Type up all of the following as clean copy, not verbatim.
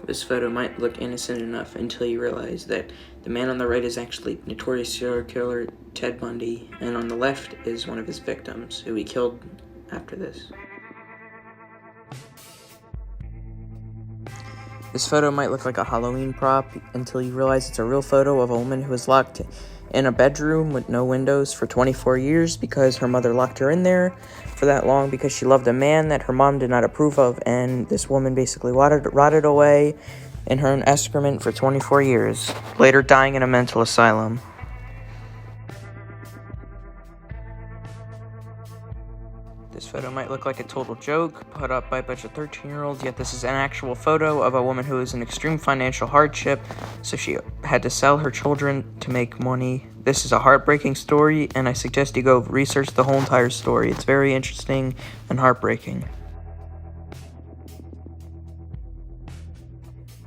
This photo might look innocent enough until you realize that the man on the right is actually notorious serial killer Ted Bundy, and on the left is one of his victims, who he killed after this. This photo might look like a Halloween prop until you realize it's a real photo of a woman who was locked in a bedroom with no windows for 24 years because her mother locked her in there for that long because she loved a man that her mom did not approve of, and this woman basically rotted away in her own excrement for 24 years, later dying in a mental asylum. This photo might look like a total joke put up by a bunch of 13-year-olds, yet this is an actual photo of a woman who is in extreme financial hardship, so she had to sell her children to make money. This is a heartbreaking story, and I suggest you go research the whole entire story. It's very interesting and heartbreaking.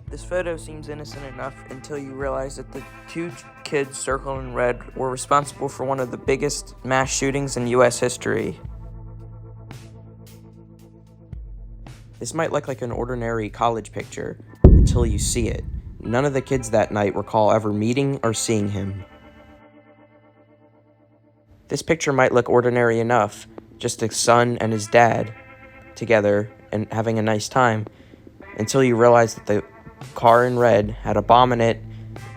This photo seems innocent enough until you realize that the two kids circled in red were responsible for one of the biggest mass shootings in U.S. history. This might look like an ordinary college picture until you see it. None of the kids that night recall ever meeting or seeing him. This picture might look ordinary enough, just a son and his dad together and having a nice time, until you realize that the car in red had a bomb in it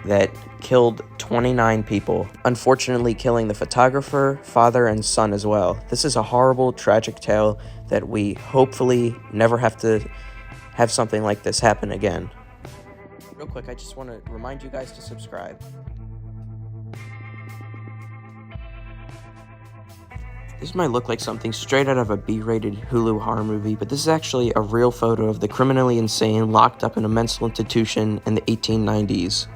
that killed 29 people, unfortunately killing the photographer, father, and son as well. This is a horrible, tragic tale that we hopefully never have to have something like this happen again. Real quick, I just want to remind you guys to subscribe. This might look like something straight out of a B-rated Hulu horror movie, but this is actually a real photo of the criminally insane locked up in a mental institution in the 1890s.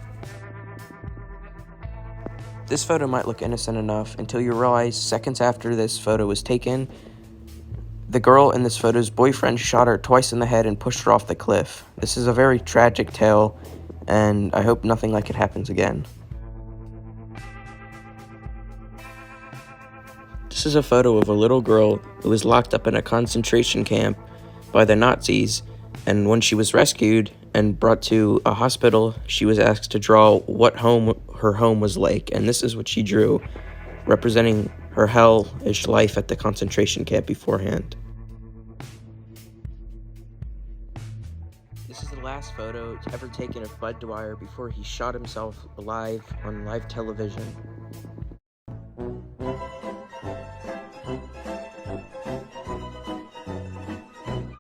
This photo might look innocent enough until you realize seconds after this photo was taken, the girl in this photo's boyfriend shot her twice in the head and pushed her off the cliff. This is a very tragic tale, and I hope nothing like it happens again. This is a photo of a little girl who was locked up in a concentration camp by the Nazis, and when she was rescued and brought to a hospital, she was asked to draw what her home was like, and this is what she drew, representing her hellish life at the concentration camp beforehand. This is the last photo ever taken of Bud Dwyer before he shot himself alive on live television.